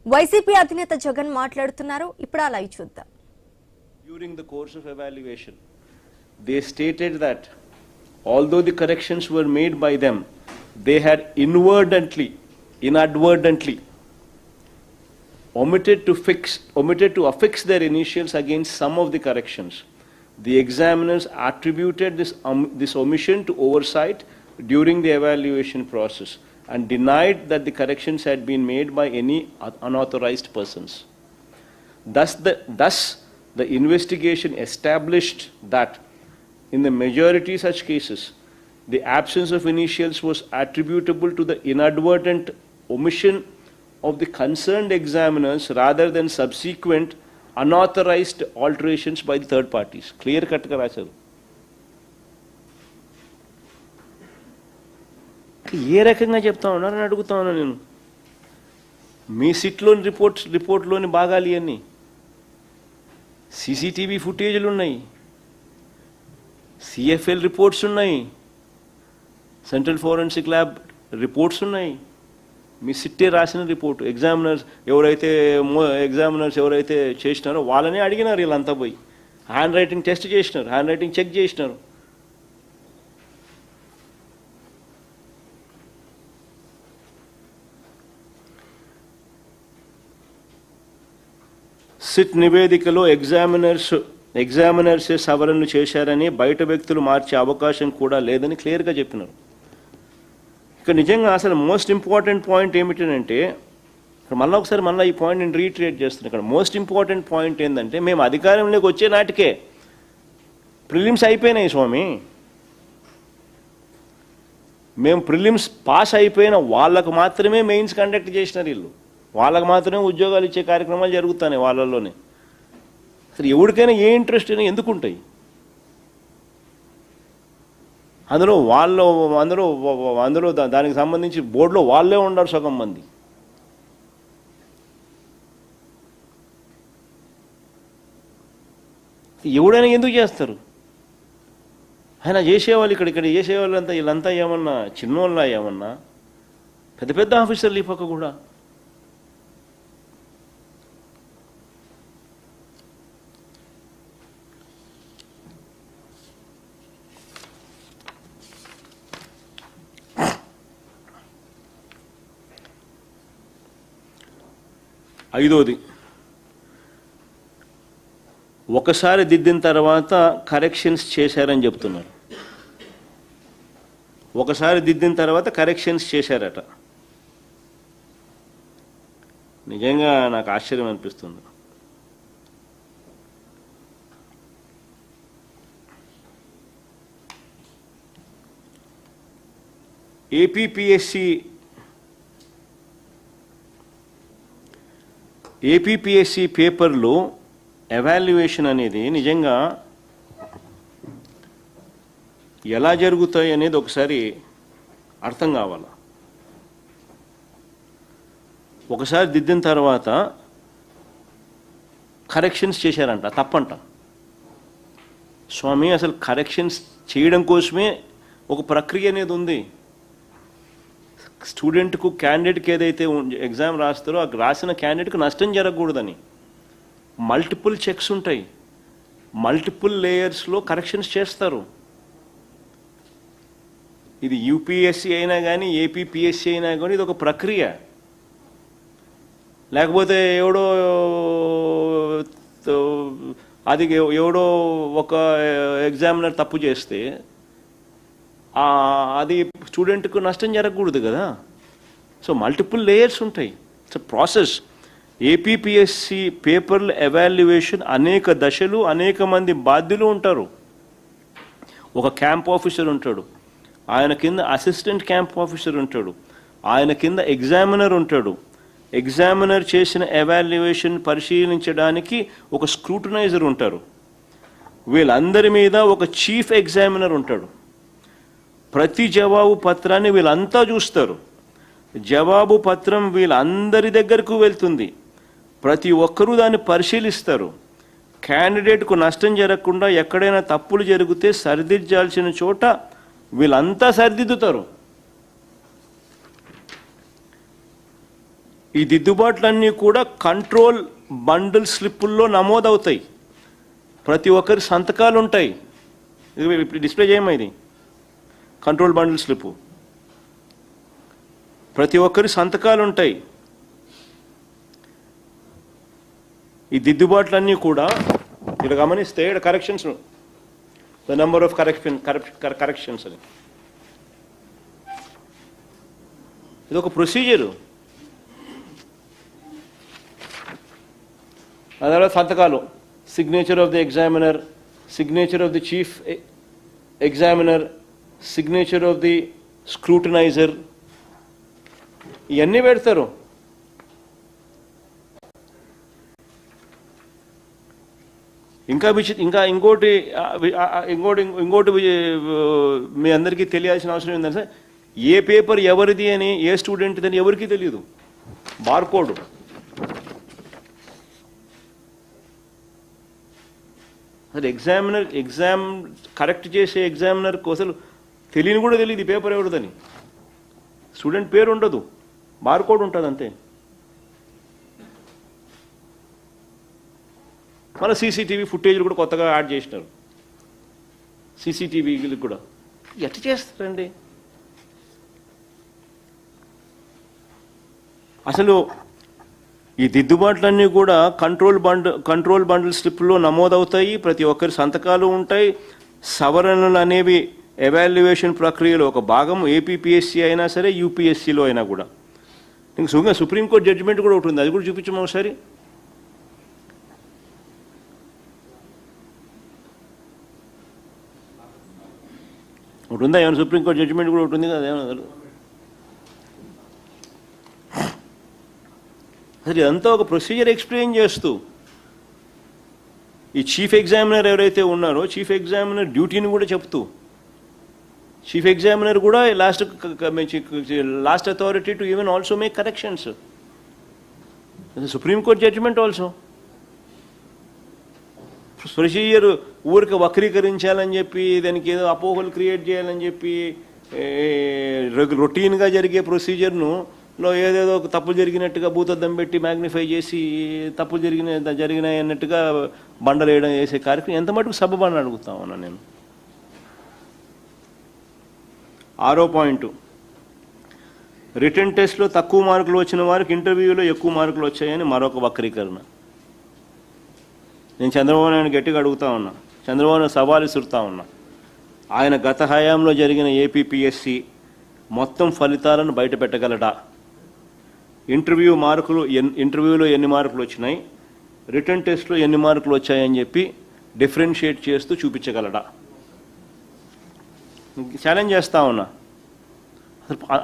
YCP అధినేత జగన్ మాట్లాడుతున్నారు. ఇప్పుడు ఆ లైవ్ చూద్దాం. During the course of evaluation, they stated that although the corrections were made by them, they had inadvertently omitted to affix their initials against some of the corrections. The examiners attributed this omission to oversight during the evaluation process and denied that the corrections had been made by any unauthorized persons. Thus, the investigation established that in the majority such cases, the absence of initials was attributable to the inadvertent omission of the concerned examiners rather than subsequent unauthorized alterations by the third parties. Clear cut ga rasaru. ఏ రకంగా చెప్తా ఉన్నారని అడుగుతా ఉన్నా నేను. మీ సిట్లోని రిపోర్ట్లోని భాగాలు ఇవన్నీ CCTV ఫుటేజ్లు ఉన్నాయి, CFL reports ఉన్నాయి, సెంట్రల్ ఫోరెన్సిక్ ల్యాబ్ రిపోర్ట్స్ ఉన్నాయి. మీ సిట్టే రాసిన రిపోర్టు ఎగ్జామినర్స్ ఎవరైతే చేసినారో వాళ్ళనే అడిగినారు. వీళ్ళంతా పోయి హ్యాండ్ రైటింగ్ టెస్ట్ చేసినారు, హ్యాండ్ రైటింగ్ చెక్ చేసినారు. సిట్ నివేదికలో ఎగ్జామినర్సే సవరణలు చేశారని, బయట వ్యక్తులు మార్చే అవకాశం కూడా లేదని క్లియర్గా చెప్పినారు. ఇక్కడ నిజంగా అసలు మోస్ట్ ఇంపార్టెంట్ పాయింట్ ఏమిటంటే, ఇక్కడ మళ్ళీ ఈ పాయింట్ నేను రీట్రేట్ చేస్తున్నాను. ఇక్కడ మోస్ట్ ఇంపార్టెంట్ పాయింట్ ఏంటంటే, మేము అధికారంలోకి వచ్చే నాటికే ప్రిలిమ్స్ అయిపోయినాయి స్వామి. మేము ప్రిలిమ్స్ పాస్ అయిపోయిన వాళ్ళకు మాత్రమే మెయిన్స్ కండక్ట్ చేసినారు. వీళ్ళు వాళ్ళకు మాత్రమే ఉద్యోగాలు ఇచ్చే కార్యక్రమాలు జరుగుతున్నాయి వాళ్ళల్లోనే. అసలు ఎవరికైనా ఏ ఇంట్రెస్ట్ అయినా ఎందుకు ఉంటాయి? అందులో దానికి సంబంధించి బోర్డులో వాళ్ళే ఉండరు సగం మంది. ఎవడైనా ఎందుకు చేస్తారు? ఆయన చేసేవాళ్ళు ఇక్కడ చేసేవాళ్ళంతా వీళ్ళంతా ఏమన్నా చిన్నోళ్ళ, ఏమన్నా పెద్ద పెద్ద ఆఫీసర్లు ఈ పక్క కూడా. ఐదోది, ఒకసారి దిద్దిన తర్వాత కరెక్షన్స్ చేశారని చెప్తున్నారు. ఒకసారి దిద్దిన తర్వాత కరెక్షన్స్ చేశారట. నిజంగా నాకు ఆశ్చర్యం అనిపిస్తుంది. ఏపీపీఎస్సి పేపర్లో ఎవాల్యుయేషన్ అనేది నిజంగా ఎలా జరుగుతాయి అనేది ఒకసారి అర్థం కావాలి. ఒకసారి దిద్దిన తర్వాత కరెక్షన్స్ చేశారంట, తప్పంట. స్వామి, అసలు కరెక్షన్స్ చేయడం కోసమే ఒక ప్రక్రియ అనేది ఉంది. స్టూడెంట్కు, క్యాండిడేట్కి ఏదైతే ఎగ్జామ్ రాస్తారో ఆ రాసిన క్యాండిడేట్కి నష్టం జరగకూడదని మల్టిపుల్ చెక్స్ ఉంటాయి, మల్టిపుల్ లేయర్స్లో కరెక్షన్స్ చేస్తారు. ఇది యూపీఎస్సీ అయినా కానీ ఏపీపీఎస్సీ అయినా కానీ ఇది ఒక ప్రక్రియ. లేకపోతే ఎవడో ఒక ఎగ్జామినర్ తప్పు చేస్తే అది స్టూడెంట్కు నష్టం జరగకూడదు కదా. సో మల్టిపుల్ లేయర్స్ ఉంటాయి. It's process. ఏపీపీఎస్సి పేపర్ల ఎవాల్యుయేషన్ అనేక దశలు, అనేక మంది బాధ్యులు ఉంటారు. ఒక క్యాంప్ ఆఫీసర్ ఉంటాడు, ఆయన కింద అసిస్టెంట్ క్యాంప్ ఆఫీసర్ ఉంటాడు, ఆయన కింద ఎగ్జామినర్ ఉంటాడు. ఎగ్జామినర్ చేసిన ఎవాల్యుయేషన్ పరిశీలించడానికి ఒక స్క్రూటనైజర్ ఉంటారు. వీళ్ళందరి మీద ఒక చీఫ్ ఎగ్జామినర్ ఉంటాడు. ప్రతి జవాబు పత్రాన్ని వీళ్ళంతా చూస్తారు. జవాబు పత్రం వీళ్ళందరి దగ్గరకు వెళ్తుంది. ప్రతి ఒక్కరూ దాన్ని పరిశీలిస్తారు. క్యాండిడేట్కు నష్టం జరగకుండా ఎక్కడైనా తప్పులు జరిగితే సరిదిద్దాల్సిన చోట వీళ్ళంతా సరిదిద్దుతారు. ఈ దిద్దుబాట్లన్నీ కూడా కంట్రోల్ బండిల్ స్లిప్పుల్లో నమోదవుతాయి. ప్రతి ఒక్కరి సంతకాలు ఉంటాయి. ఇప్పుడు డిస్ప్లే చేయమా ఇది కంట్రోల్ బండిల్ స్లిప్పు. ప్రతి ఒక్కరి సంతకాలు ఉంటాయి. ఈ దిద్దుబాట్లన్నీ కూడా ఇక్కడ గమనిస్తే ఇక్కడ corrections, the number of corrections అని ఇది ఒక ప్రొసీజరు. ఆ తర్వాత సంతకాలు, signature of the examiner, signature of the chief examiner, signature of the scrutinizer, ఇవన్నీ పెడతారు. ఇంకా ఇంకోటి మీ అందరికీ తెలియాల్సిన అవసరం ఏంటంటే ఏ పేపర్ ఎవరిది అని, ఏ స్టూడెంట్ది అని ఎవరికీ తెలియదు. బార్కోడ్ అసలు ఎగ్జామ్ కరెక్ట్ చేసే ఎగ్జామినర్కు అసలు తెలియని కూడా తెలియదు ఈ పేపర్ ఎవరిదని. స్టూడెంట్ పేరు ఉండదు, బార్కోడ్ ఉంటుంది అంతే. మన సీసీటీవీ ఫుటేజ్లు కూడా కొత్తగా యాడ్ చేసినారు. సీసీటీవీలు కూడా ఎట్లా చేస్తారండి? అసలు ఈ దిద్దుబాట్లన్నీ కూడా కంట్రోల్ బండిల్ స్లిప్లో నమోదవుతాయి. ప్రతి ఒక్కరి సంతకాలు ఉంటాయి. సవరణలు అనేవి ఎవాల్యుయేషన్ ప్రక్రియలో ఒక భాగం. ఏపీపీఎస్సీ అయినా సరే, యూపీఎస్సీలో అయినా కూడా. ఇంకా సుప్రీంకోర్టు జడ్జిమెంట్ కూడా ఒకటి ఉంది, అది కూడా చూపించము ఒకసారి. ఒకటి ఉందా ఏమైనా? సుప్రీంకోర్టు జడ్జిమెంట్ కూడా ఒకటి ఉంది కదా ఏమన్నా? అసలు ఇదంతా ఒక ప్రొసీజర్ ఎక్స్ప్లెయిన్ చేస్తూ ఈ చీఫ్ ఎగ్జామినర్ ఎవరైతే ఉన్నారో చీఫ్ ఎగ్జామినర్ డ్యూటీని కూడా చెప్తూ, చీఫ్ ఎగ్జామినర్ కూడా last authority to even also make corrections. Supreme court judgement also. Procedure ఊరికి వక్రీకరించాలని చెప్పి, దానికి ఏదో అపోహలు క్రియేట్ చేయాలని చెప్పి రొటీన్గా జరిగే ప్రొసీజర్ను ఏదేదో తప్పులు జరిగినట్టుగా భూతద్దం పెట్టి మ్యాగ్నిఫై చేసి తప్పులు జరిగినాయి అన్నట్టుగా బండలేయడం చేసే కార్యక్రమం ఎంత మటుకు సబబని అడుగుతా ఉన్నా నేను. 6వ పాయింట్, రిటర్న్ టెస్ట్లో తక్కువ మార్కులు వచ్చిన వారికి ఇంటర్వ్యూలో ఎక్కువ మార్కులు వచ్చాయని మరొక వక్రీకరణ. నేను చంద్రబాబు నాయుడు గట్టిగా అడుగుతా ఉన్నా, చంద్రబాబు నాయుడు సవాలు విసురుతా ఉన్నా. ఆయన గత హయాంలో జరిగిన ఏపీపీఎస్సీ మొత్తం ఫలితాలను బయట పెట్టగలడా? ఇంటర్వ్యూలో ఎన్ని మార్కులు వచ్చినాయి, రిటర్న్ టెస్ట్లో ఎన్ని మార్కులు వచ్చాయని చెప్పి డిఫరెన్షియేట్ చేస్తూ చూపించగలడా? ఛాలెంజ్ చేస్తా ఉన్నా.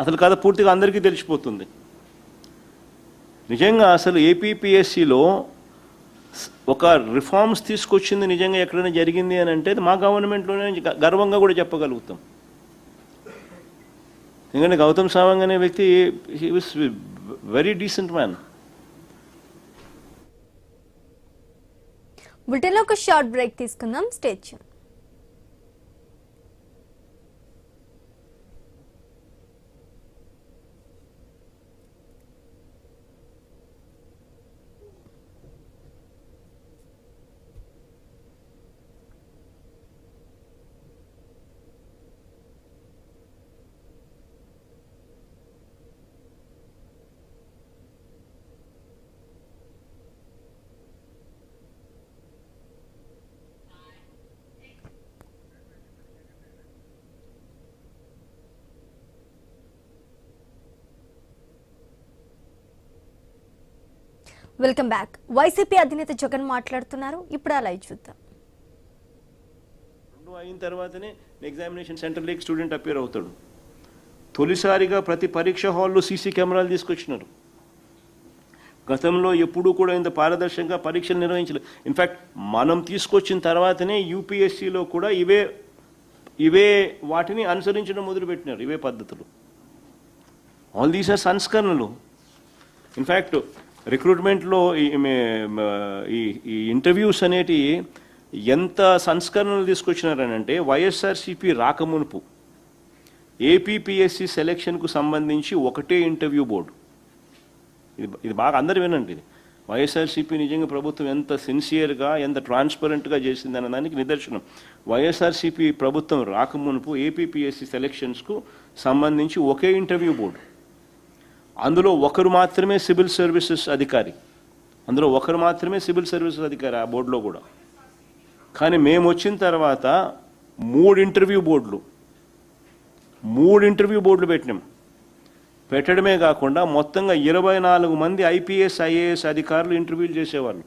అసలు కథ పూర్తిగా అందరికీ తెలిసిపోతుంది. నిజంగా అసలు ఏపీపీఎస్సీలో ఒక రిఫార్మ్స్ తీసుకొచ్చింది నిజంగా ఎక్కడైనా జరిగింది అని అంటే మా గవర్నమెంట్లోనే గర్వంగా కూడా చెప్పగలుగుతాం. ఎందుకంటే గౌతమ్ సావంగ్ అనే వ్యక్తి he was very decent man. బులెటిన్లో ఒక షార్ట్ బ్రేక్ తీసుకుందాం. Stay tune. Welcome back. YCP అధినేత జగన్ మాట్లాడుతున్నారు. ఇప్పుడు ఆ లైవ్ చూద్దాం. 2 అయిన తర్వాతనే ఎగ్జామినేషన్ సెంటర్లోకి స్టూడెంట్ అపేర్ అవుతాడు. తొలిసారిగా ప్రతి పరీక్ష హాల్లో సీసీ కెమెరాలు తీసుకొచ్చినారు. గతంలో ఎప్పుడూ కూడా ఇంత పారదర్శకంగా పరీక్షలు నిర్వహించలేదు. ఇన్ఫ్యాక్ట్ మనం తీసుకొచ్చిన తర్వాతనే యూపీఎస్సీలో కూడా ఇవే వాటిని అనుసరించడం మొదలుపెట్టినారు, ఇవే పద్ధతులు. ఆల్ దీస్ ఆర్ సంస్కరణలు. ఇన్ఫ్యాక్ట్ రిక్రూట్మెంట్లో ఈ ఇంటర్వ్యూస్ అనేటి ఎంత సంస్కరణలు తీసుకొచ్చినారనంటే వైఎస్ఆర్సీపీ రాకమునుపు ఏపీపీఎస్సీ సెలక్షన్కు సంబంధించి ఒకటే ఇంటర్వ్యూ బోర్డు, ఇది బాగా అందరు వినండి. ఇది వైఎస్ఆర్సీపీ నిజంగా ప్రభుత్వం ఎంత సిన్సియర్గా ఎంత ట్రాన్స్పరెంట్గా చేసింది అన్న దానికి నిదర్శనం. వైఎస్ఆర్సీపీ ప్రభుత్వం రాకమునుపు ఏపీపీఎస్సీ సెలక్షన్స్కు సంబంధించి ఒకే ఇంటర్వ్యూ బోర్డు, అందులో ఒకరు మాత్రమే సివిల్ సర్వీసెస్ అధికారి, ఆ బోర్డులో కూడా. కానీ మేము వచ్చిన తర్వాత 3 ఇంటర్వ్యూ బోర్డులు పెట్టడమే కాకుండా మొత్తంగా 24 మంది ఐపీఎస్ ఐఏఎస్ అధికారులు ఇంటర్వ్యూలు చేసేవాళ్ళు.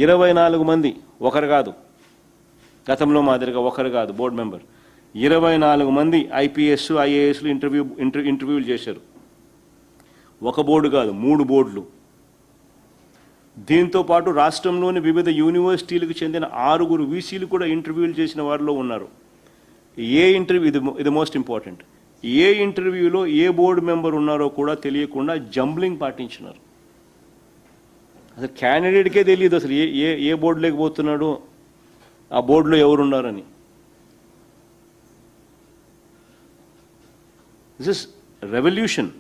24 మంది, ఒకరు కాదు, గతంలో మాదిరిగా ఒకరు కాదు బోర్డు మెంబర్. 24 మంది ఐపీఎస్ ఐఏఎస్లు ఇంటర్వ్యూలు చేశారు. ఒక బోర్డు కాదు, 3 బోర్డులు. దీంతో పాటు రాష్ట్రంలోని వివిధ యూనివర్సిటీలకు చెందిన 6 వీసీలు కూడా ఇంటర్వ్యూలు చేసిన వారిలో ఉన్నారు. ఏ ఇంటర్వ్యూ, ఇది మోస్ట్ ఇంపార్టెంట్, ఏ ఇంటర్వ్యూలో ఏ బోర్డు మెంబర్ ఉన్నారో కూడా తెలియకుండా జంబ్లింగ్ పాటించినారు. అసలు క్యాండిడేట్కే తెలియదు అసలు ఏ బోర్డు లేకపోతున్నాడు, ఆ బోర్డులో ఎవరున్నారని. This is revolution.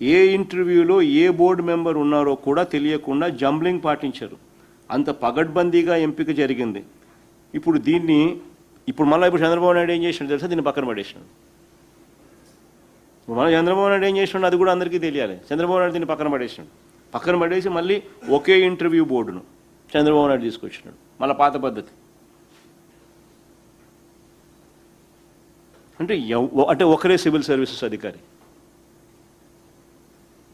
ఏ ఇంటర్వ్యూలో ఏ బోర్డు మెంబర్ ఉన్నారో కూడా తెలియకుండా జంబ్లింగ్ పాటించారు. అంత పగడ్బందీగా ఎంపిక జరిగింది. ఇప్పుడు మళ్ళీ చంద్రబాబు నాయుడు ఏం చేసినాడు తెలుసా, దీన్ని పక్కన పడేసినాడు. చంద్రబాబు నాయుడు ఏం చేసినాడు అది కూడా అందరికీ తెలియాలి. చంద్రబాబు నాయుడు దీన్ని పక్కన పడేసి మళ్ళీ ఒకే ఇంటర్వ్యూ బోర్డును చంద్రబాబు నాయుడు తీసుకొచ్చినాడు, మళ్ళీ పాత పద్ధతి. అంటే ఒకరే సివిల్ సర్వీసెస్ అధికారి.